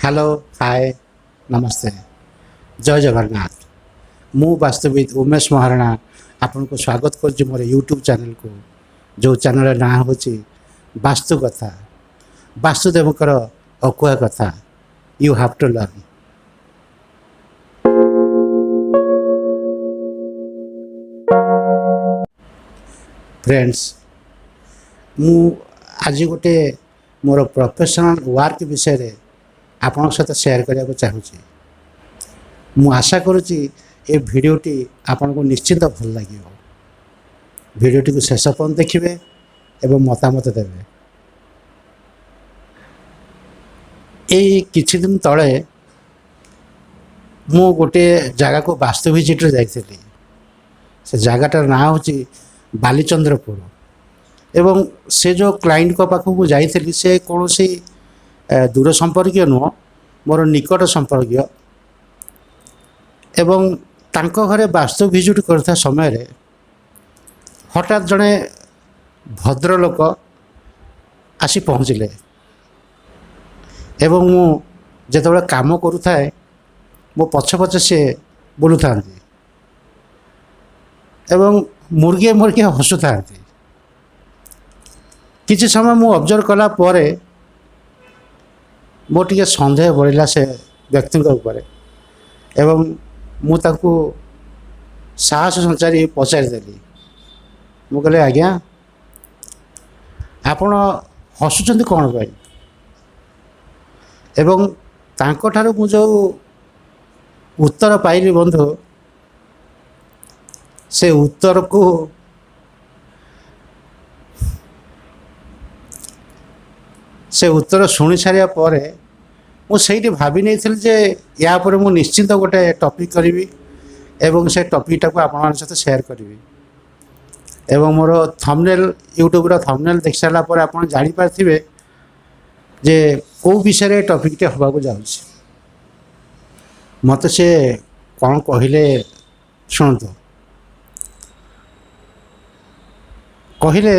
Hello hi नमस्ते जय जगन्नाथ मु वास्तविक उमेश महाराणा आपन को स्वागत कर मोर यूट्यूब चैनल को जो चैनल ना हूँ वास्तु कथा वास्तुदेवकर अकुआ कथा you have to learn. Friends मु आज गोटे मोर प्रोफेशनल वर्क विषय आपन सहित शेयर करने को चाहूँगी। मु आशा करुच्ची ये भिडियोटी आपन को निश्चिंत भल लगे। भिडियोटी को शेष पर्यंत देखिए एवं मतामत देवे। ये किछि दिन तले मु गोटे जगह को वास्तु विजिट रे जाइथिली। से जगहटार ना हूँ बालीचंद्रपुर एवं से जो क्लाइंट को पाखु को जाइथिली से कौन सी दूर संपर्कीय नुह मोर निकट संपर्कीय एवं तांको घरे वास्तु विजिट करता समय रे हठात जड़े भद्र लोक आसी पहुँचले एवं मु जेतेबेले काम करुथाए मो पछ पछ से बुलू था एवं मुर्गे मुर्गे हसु था। किछि समय मु ऑब्जर्व कला परे मो टिके संदेह बढ़ला से व्यक्ति ऊपर एवं मु ताकू साहस संचारी पचारिदेली। मु कहले आज्ञा आपण हसुचंती कौन पाई एवं तांको ठारू मु जो उत्तर पाइली बंधु से उत्तर को से उत्तर शुणी सारा पर मुझे भावी नहीं जे या पर मु निश्चिंत गोटे टॉपिक करी एवं से टॉपिकटा को आपण सहित शेयर करी एवं मोर थंबनेल यूट्यूब थंबनेल देख सारा पर आप जानी पारे जे कौ विषय टॉपिकटे हवा को जाऊँच मत से कौन कहले शुणु कहले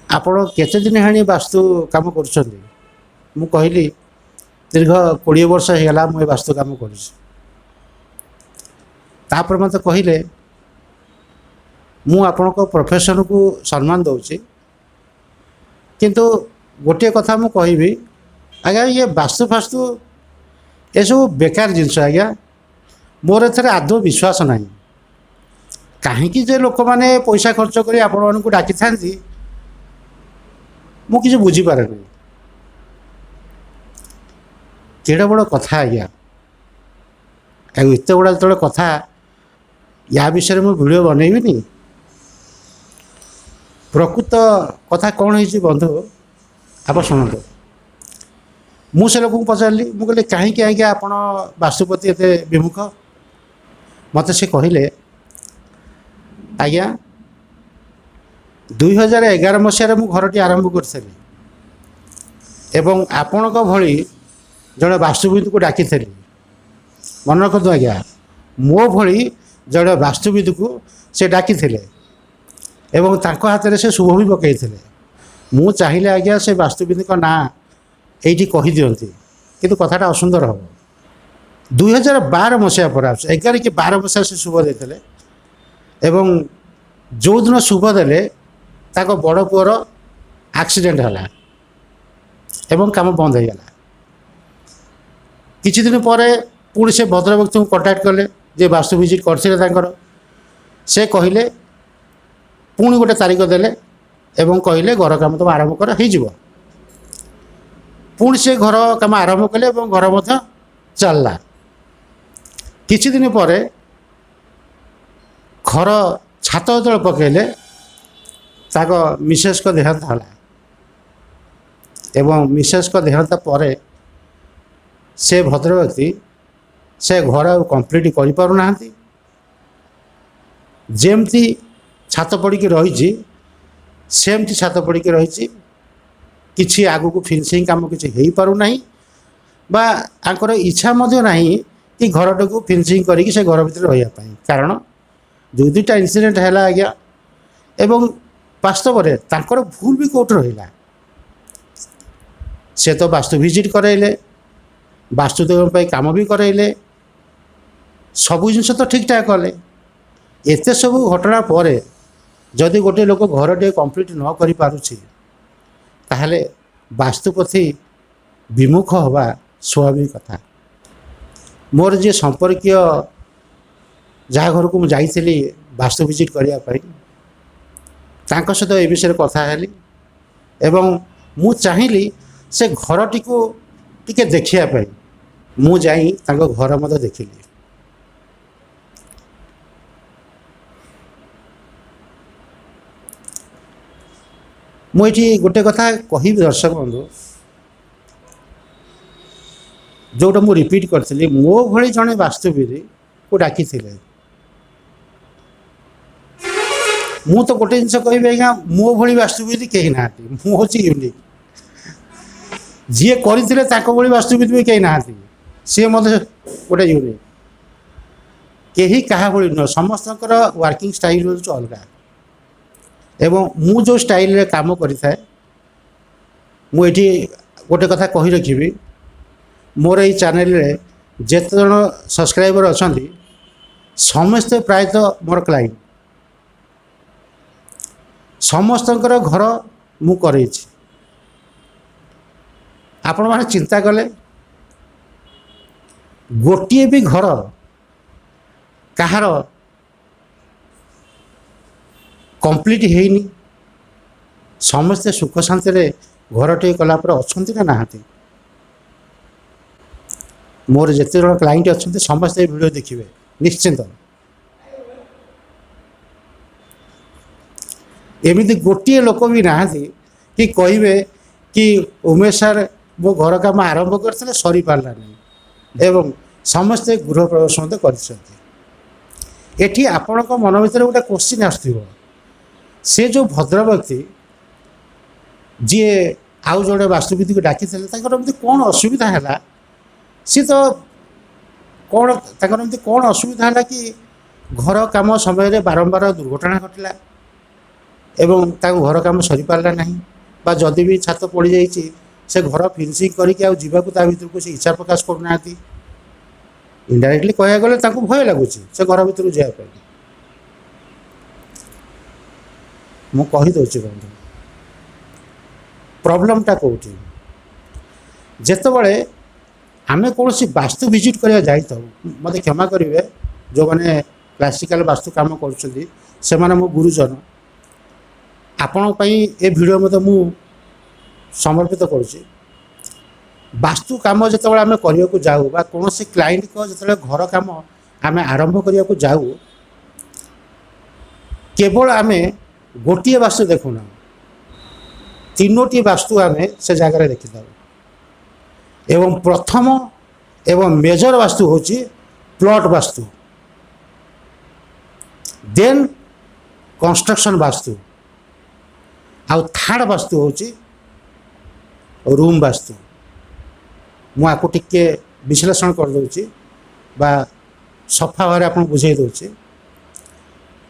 आपण केते दिन हाणी वास्तु काम करुछंदी। मु कहली दीर्घ 20 वर्ष होगा मुझे वास्तु काम कर मत कहले मु आपण को प्रोफेशन को सम्मान दौची किंतु गोटे कथा मु कहबी आज्ञा ये वास्तु फास्तु ये सब बेकार जिनस आज्ञा मोर एथरे आदौ विश्वास ना कहीं जे लोक मैंने पैसा खर्च कर आपण को डाकी था मु किसी बुझीपारे नहीं केड़ा बड़ कथा आज्ञा एत बड़ा जो कथा या विषय में वीडियो बनईबी प्रकृत कथा कौन है बंधु आप शुणु। मुझे लोक पचारि मुझे कहीं आज्ञा आप वास्तुपति एत विमुख मत से कहले आज्ञा 2011 मसीह मु घरटी आरंभ करी एवं आपण भली जड़े वास्तुविद को डाकी मन रखु आज्ञा मो भली जड़े वास्तुविद को से डाकी एवं तांको हाथ में से शुभ भी पकई मु चाहिए आज्ञा से वास्तुविद ना ये कही दियंती किंतु कथाटा असुंदर हम 2012 मसीहा पर 11 कि 12 मसीहा से शुभ देते एवं जो दिन शुभ देले ताको बड़ पुअर एक्सीडेंट है एवं काम बंद हो गला। किछि दिन पर पुणी से भद्र व्यक्ति को कंटाक्ट कले जे वास्तु विजिट करते से कहले पुणी गोटे तारीख देले एवं कहले घर काम तुम आरंभ कर हो पुणी से घर काम आरंभ कले घर मध्य चलला। किछि दिन पर घर छात जो पकड़े ताक मिसेस को देहांत है एवं मिसेस को देहांत पर से भद्र व्यक्ति से घर कंप्लीट करना जमती छात पड़ी रही सेमती छात पड़ी रही किसी आगु को फिनिशिंग काम किसी हो पारना बार इच्छा नहीं कि घरटा को फिनिशिंग करके से घर भर रही कारण दु दुटा इनसीडेंट है आज्ञा एवं वास्तव में तांकर भूल भी कौट रहा से तो वास्तु विजिट कराइले ବାସ୍ତୁଦେବଙ୍କ ପାଇଁ କାମ ବି କରାଇଲେ, ସବୁ ଜିନିଷ ତ ଠିକ୍ଠାକ୍ କଲେ। ଏତେ ସବୁ ଘଟଣା ପରେ ଯଦି ଗୋଟିଏ ଲୋକ ଘରଟିଏ କମ୍ପ୍ଲିଟ୍ ନ କରିପାରୁଛି ତାହେଲେ ବାସ୍ତୁ ପ୍ରତି ବିମୁଖ ହେବା ସ୍ୱାଭାବିକ କଥା। ମୋର ଯିଏ ସମ୍ପର୍କୀୟ ଯାହା ଘରକୁ ମୁଁ ଯାଇଥିଲି ବାସ୍ତୁ ଭିଜିଟ୍ କରିବା ପାଇଁ, ତାଙ୍କ ସହିତ ଏ ବିଷୟରେ କଥା ହେଲି ଏବଂ ମୁଁ ଚାହିଁଲି ସେ ଘରଟିକୁ ଟିକେ ଦେଖିବା ପାଇଁ। ମୁଁ ଯାଇ ତାଙ୍କ ଘର ମଧ୍ୟ ଦେଖିଲି। ମୁଁ ଏଠି ଗୋଟେ କଥା କହିବି ଦର୍ଶକ ବନ୍ଧୁ, ଯେଉଁଟା ମୁଁ ରିପିଟ୍ କରିଥିଲି, ମୋ ଭଳି ଜଣେ ବାସ୍ତୁବିଦକୁ ଡାକିଥିଲେ। ମୁଁ ତ ଗୋଟେ ଜିନିଷ କହିବି ଆଜ୍ଞା, ମୋ ଭଳି ବାସ୍ତୁବିଦ କେହି ନାହାନ୍ତି। ମୁଁ ହେଉଛି ୟୁନିକ୍। ଯିଏ କରିଥିଲେ ତାଙ୍କ ଭଳି ବାସ୍ତୁବିଦ ବି କେହି ନାହାନ୍ତି। ସିଏ ମଧ୍ୟ ଗୋଟେ ୟୁନିକ୍। କେହି କାହା ଭଳି ନୁହଁ, ସମସ୍ତଙ୍କର ୱାର୍କିଂ ଷ୍ଟାଇଲ୍ ହେଉଛି ଅଲଗା। ଏବଂ ମୁଁ ଯେଉଁ ଷ୍ଟାଇଲରେ କାମ କରିଥାଏ, ମୁଁ ଏଠି ଗୋଟେ କଥା କହି ରଖିବି, ମୋର ଏଇ ଚ୍ୟାନେଲରେ ଯେତେ ଜଣ ସବସ୍କ୍ରାଇବର ଅଛନ୍ତି ସମସ୍ତେ ପ୍ରାୟତଃ ମୋର କ୍ଲାଇଣ୍ଟ। ସମସ୍ତଙ୍କର ଘର ମୁଁ କରେଇଛି। ଆପଣମାନେ ଚିନ୍ତା କଲେ ଗୋଟିଏ ବି ଘର କାହାର କମ୍ପ୍ଲିଟ୍ ହେଇନି, ସମସ୍ତେ ସୁଖ ଶାନ୍ତିରେ ଘରଟିଏ କଲା ପରେ ଅଛନ୍ତି ନା ନାହାନ୍ତି? ମୋର ଯେତେ ଜଣ କ୍ଲାଇଣ୍ଟ ଅଛନ୍ତି ସମସ୍ତେ ଏ ଭିଡ଼ିଓ ଦେଖିବେ ନିଶ୍ଚିନ୍ତ। ଏମିତି ଗୋଟିଏ ଲୋକ ବି ନାହାନ୍ତି କି କହିବେ କି ଉମେଶ ସାର୍ ମୋ ଘର କାମ ଆରମ୍ଭ କରିଥିଲେ ସରିପାରିଲା ନାହିଁ, ଏବଂ ସମସ୍ତେ ଗୃହପ୍ରବେଶ ମଧ୍ୟ କରିଛନ୍ତି। ଏଠି ଆପଣଙ୍କ ମନ ଭିତରେ ଗୋଟେ କୋଶ୍ଚିନ୍ ଆସୁଥିବ, ସେ ଯେଉଁ ଭଦ୍ର ବ୍ୟକ୍ତି ଯିଏ ଆଉ ଜଣେ ବାସ୍ତୁବିଦକୁ ଡାକିଥିଲେ ତାଙ୍କର ଏମିତି କ'ଣ ଅସୁବିଧା ହେଲା? ସିଏ ତ କ'ଣ ତାଙ୍କର ଏମିତି କ'ଣ ଅସୁବିଧା ହେଲା କି ଘର କାମ ସମୟରେ ବାରମ୍ବାର ଦୁର୍ଘଟଣା ଘଟିଲା ଏବଂ ତାଙ୍କୁ ଘର କାମ ସରିପାରିଲା ନାହିଁ, ବା ଯଦି ବି ଛାତ ପଡ଼ିଯାଇଛି ସେ ଘର ଫିନିସିଂ କରିକି ଆଉ ଯିବାକୁ ତା ଭିତରକୁ ସେ ଇଚ୍ଛା ପ୍ରକାଶ କରୁନାହାନ୍ତି। ଇନଡାଇରେକ୍ଟଲି କହିବାକୁ ଗଲେ ତାଙ୍କୁ ଭୟ ଲାଗୁଛି ସେ ଘର ଭିତରକୁ ଯିବା ପାଇଁ। ମୁଁ କହିଦେଉଛି ବନ୍ଧୁ, ପ୍ରୋବ୍ଲେମଟା କେଉଁଠି? ଯେତେବେଳେ ଆମେ କୌଣସି ବାସ୍ତୁ ଭିଜିଟ୍ କରିବା ଯାଇଥାଉ, ମୋତେ କ୍ଷମା କରିବେ ଯେଉଁମାନେ କ୍ଲାସିକାଲ ବାସ୍ତୁ କାମ କରୁଛନ୍ତି, ସେମାନେ ମୋ ଗୁରୁଜନ। ଆପଣଙ୍କ ପାଇଁ ଏ ଭିଡ଼ିଓ ମଧ୍ୟ ମୁଁ ସମର୍ପିତ କରୁଛି। ବାସ୍ତୁ କାମ ଯେତେବେଳେ ଆମେ କରିବାକୁ ଯାଉ ବା କୌଣସି କ୍ଲାଇଣ୍ଟଙ୍କ ଯେତେବେଳେ ଘର କାମ ଆମେ ଆରମ୍ଭ କରିବାକୁ ଯାଉ, କେବଳ ଆମେ ଗୋଟିଏ ବାସ୍ତୁ ଦେଖୁନା, ତିନୋଟି ବାସ୍ତୁ ଆମେ ସେ ଜାଗାରେ ଦେଖିଥାଉ। ଏବଂ ପ୍ରଥମ ଏବଂ ମେଜର ବାସ୍ତୁ ହେଉଛି ପ୍ଲଟ୍ ବାସ୍ତୁ, ଦେନ୍ କନଷ୍ଟ୍ରକ୍ସନ୍ ବାସ୍ତୁ, ଆଉ ଥାର୍ଡ଼ ବାସ୍ତୁ ହେଉଛି ରୁମ୍ ବାସ୍ତୁ। ମୁଁ ଆକୁ ଟିକେ ବିଶ୍ଳେଷଣ କରିଦେଉଛି ବା ସଫା ଭାବରେ ଆପଣଙ୍କୁ ବୁଝାଇ ଦେଉଛି।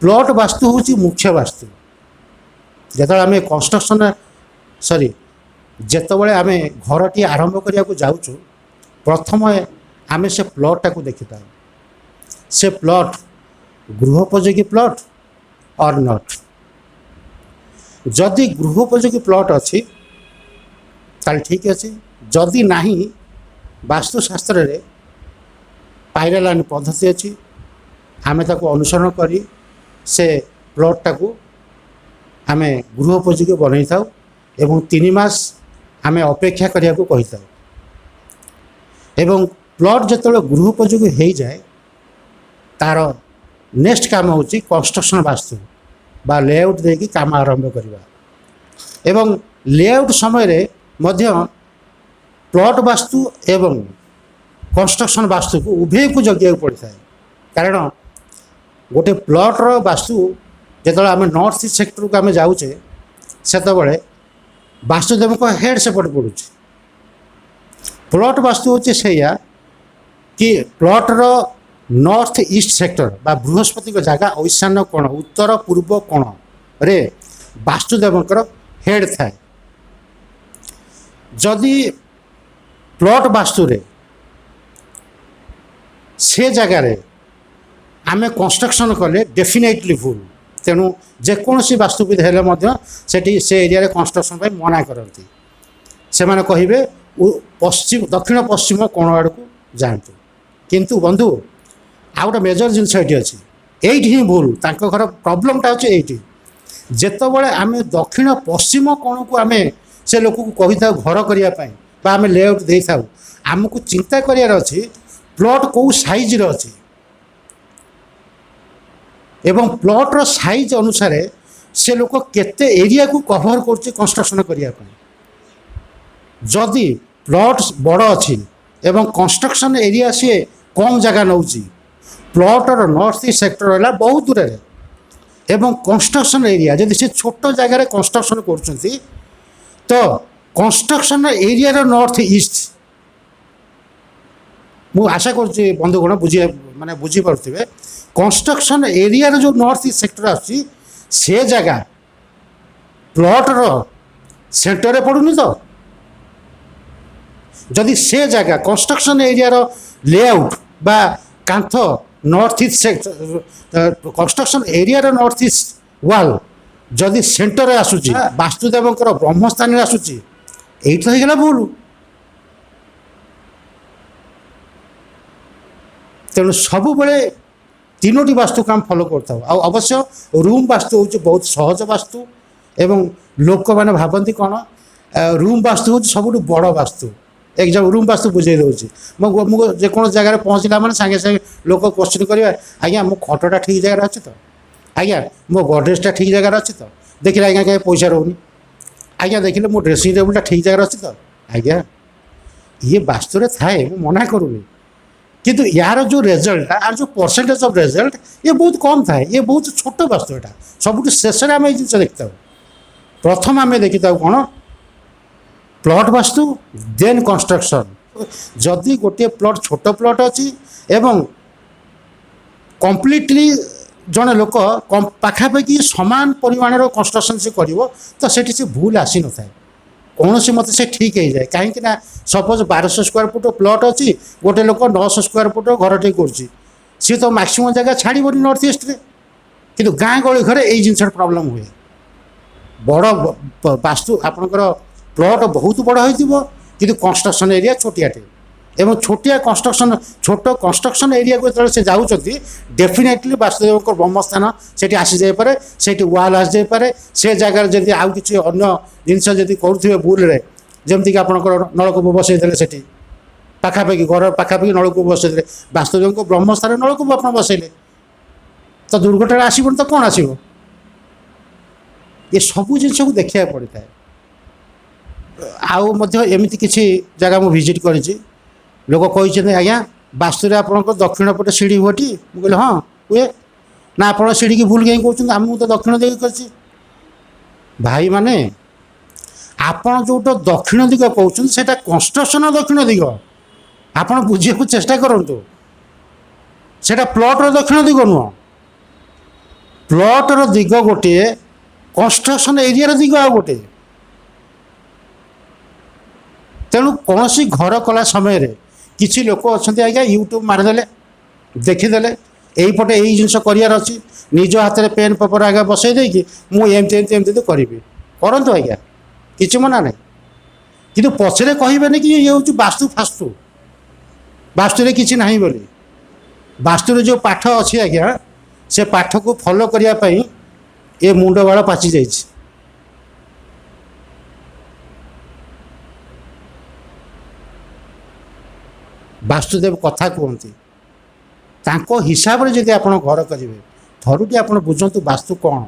ପ୍ଲଟ୍ ବାସ୍ତୁ ହେଉଛି ମୁଖ୍ୟ ବାସ୍ତୁ। ଯେତେବେଳେ ଆମେ ଯେତେବେଳେ ଆମେ ଘରଟି ଆରମ୍ଭ କରିବାକୁ ଯାଉଛୁ, ପ୍ରଥମେ ଆମେ ସେ ପ୍ଲଟ୍ଟାକୁ ଦେଖିଥାଉ। ସେ ପ୍ଲଟ୍ ଗୃହୋପଯୋଗୀ ପ୍ଲଟ୍ ଅର୍ ନଟ୍। ଯଦି ଗୃହୋପଯୋଗୀ ପ୍ଲଟ୍ ଅଛି ତାହେଲେ ଠିକ୍ ଅଛି, ଯଦି ନାହିଁ ବାସ୍ତୁଶାସ୍ତ୍ରରେ ପାଇରାଲାଇନ୍ ପଦ୍ଧତି ଅଛି, ଆମେ ତାକୁ ଅନୁସରଣ କରି ସେ ପ୍ଲଟ୍ଟାକୁ ଆମେ ଗୃହୋପଯୋଗୀ ବନେଇଥାଉ ଏବଂ 3 ମାସ ଆମେ ଅପେକ୍ଷା କରିବାକୁ କହିଥାଉ। ଏବଂ ପ୍ଲଟ୍ ଯେତେବେଳେ ଗୃହୋପଯୋଗୀ ହେଇଯାଏ, ତାର ନେକ୍ସଟ କାମ ହେଉଛି କନଷ୍ଟ୍ରକ୍ସନ୍ ବାସ୍ତୁ ବା ଲେଆଉଟ୍ ଦେଇକି କାମ ଆରମ୍ଭ କରିବା। ଏବଂ ଲେଆଉଟ୍ ସମୟରେ ମଧ୍ୟ ପ୍ଲଟ୍ ବାସ୍ତୁ ଏବଂ କନଷ୍ଟ୍ରକ୍ସନ୍ ବାସ୍ତୁକୁ ଉଭୟକୁ ଜଗିବାକୁ ପଡ଼ିଥାଏ। କାରଣ ଗୋଟେ ପ୍ଲଟ୍ର ବାସ୍ତୁ ଯେତେବେଳେ ଆମେ ନର୍ଥ ଇଷ୍ଟ ସେକ୍ଟରକୁ ଆମେ ଯାଉଛେ, ସେତେବେଳେ ବାସ୍ତୁଦେବଙ୍କ ହେଡ଼୍ ସେପଟେ ପଡ଼ୁଛି। ପ୍ଲଟ୍ ବାସ୍ତୁ ହେଉଛି ସେଇଆ କି ପ୍ଲଟ୍ର ନର୍ଥ ଇଷ୍ଟ ସେକ୍ଟର ବା ବୃହସ୍ପତିଙ୍କ ଜାଗା ଈଶାନ୍ୟ କୋଣ, ଉତ୍ତର ପୂର୍ବ କୋଣରେ ବାସ୍ତୁଦେବଙ୍କର ହେଡ଼୍ ଥାଏ। ଯଦି ପ୍ଲଟ୍ ବାସ୍ତୁରେ से जगार आम कंस्ट्रक्शन कले डेफिनेटली भूल। तेणु जेकोसी वास्तुविद हेले से एरिया कंस्ट्रक्शन मना करती से माने कहिबे पश्चिम दक्षिण पश्चिम कोण आड़ को जातु। किंतु बंधु आ गोटे मेजर जिनस ये अच्छी यही ही भूल घर प्रोब्लेमटा अच्छे ये जितेबाला आम दक्षिण पश्चिम कोण को आम से लोक को कही था घर करने आम लेआउट दे था आमको चिंता करार अच्छी प्लॉट कौ साइज अच्छी एवं प्लॉट्र साइज अनुसार से लोक केते एरिया को कभर कर कंस्ट्रक्शन करने जदि प्लॉट बड़ अच्छी एवं कंस्ट्रक्शन एरिया सी कम जगह नौ प्लॉटर नॉर्थ ईस्ट सेक्टर है बहुत दूर एवं कंस्ट्रक्शन एरिया जदि से छोट जगार कंस्ट्रक्शन कर तो कंस्ट्रक्शन एरिया नॉर्थ ईस्ट मु आशा कर बंधुगण बुझे माने बुझीपे कंस्ट्रक्शन एरिया जो नॉर्थ ईस्ट सेक्टर आसी से जगह प्लॉटर सेंटर पड़ूनी तो जदि से जगह कंस्ट्रक्शन एरिया लेआउट बा कांथ north east construction area north east wall जदि सेंटर आसूची वास्तुदेव ब्रह्मस्थान आसूची यही तो होगा भूल। तेणु सब बड़े तीनोटी वास्तु काम फॉलो करता अवश्य रूम वास्तु हूँ बहुत सहज वास्तु एवं लोक मैंने भावती कौन रूम वास्तु हूँ सब बड़ वास्तु एग्जाम रूम वास्तु बुझे दूसरी जेको जगह पहुँचला मैंने सागे सागे लोक क्वेश्चन करेंगे आज्ञा मो खटटा ठीक जगह अच्छी तो आज्ञा मो गडरेजटा ठीक जगह अच्छी तो देखिए आज्ञा कहीं पैसा रोनी आज्ञा देखिले मो ड्रेसिंग टेबुलटा ठीक जगह अच्छी तो आज्ञा ये वास्तु थाए मना करूनी किंतु यार जो रिजल्ट आर जो परसेंटेज ऑफ रिजल्ट ये बहुत कम थाए ये बहुत छोट वास्तु यहाँ सब शेष आम ये जिन देखता प्रथम आम देखी था कौन प्लॉट वास्तु देन कंस्ट्रक्शन जदि गोटे प्लॉट छोट प्लॉट अच्छी एवं कंप्लीटली जड़े लोक पाखापाखि समान परिमाणर कंस्ट्रक्शन से कर तो से भूल आसी न था कौन सी मत से ठीक हो जाए कहीं सपोज 1200 स्क्वायर फुट प्लॉट अच्छी गोटे लोक 900 स्क्वायर फुट घर टे कर सी तो मैक्सिमम जगह छाड़बनी नॉर्थ ईस्ट रे किंतु गाँ गहली घर यही जिन प्रॉब्लम हुए बड़ वास्तु आपणकर प्लॉट बहुत बड़ हो कि कंस्ट्रक्शन एरिया छोटियाटे एवं छोटिया कंस्ट्रक्शन छोट कंस्ट्रक्शन एरिया को जो से जाऊँच डेफिनेटली वास्तुदेव ब्रह्मस्थान से आसी जापे से वाल आसी जापे से जगार जब आउ कि अन्य जिनस जब करुवे भूल जमीक आपंकर नलकूप बसईदे से पाखापाखि घर पाखापाखि नलकूप बसईदे वास्तुदेव ब्रह्मस्थान नलकूप आप बसईले तो दुर्घटना आसबन तो कौन आसो ये सबू जिन को देखा पड़ता है। आमती किसी जगह मुझे विजिट कर लोक कहते आज्ञा वास्तु आप दक्षिण पटे सीढ़ी हुए मुझे हाँ हुए ना आप सीढ़ी की भूल कहीं कहते आम तो दक्षिण दिग कर भाई माने आपड़ जो दक्षिण दिग कहते से कंस्ट्रक्शन दक्षिण दिग आप बुझे चेष्टा करूँ से प्लॉटर दक्षिण दिग नुह प्लॉटर दिग गोटे कंस्ट्रक्शन एरिया दिग आ गोटे तेणु कौन सी घर कला समय किसी लोक अच्छा आज्ञा यूट्यूब मारिदे देखीदे यही पटे यही जिनस करार अच्छी निज हाथ में पेन पेपर आगे बसई देकी मुझे तो करी करूँ आज्ञा कि मना ना कि पचरे कहबे कि ये हूँ वास्तु फास्तु वास्तु किसी ना बोली वास्तु जो पाठ अच्छी आज्ञा से पाठ को फॉलो करने ये मुंड बाड़ पाची जाइए। वास्तुदेव कथा कहते हिसाब से जब आप घर करेंगे थरुटी आप बुझंतु वास्तु कौन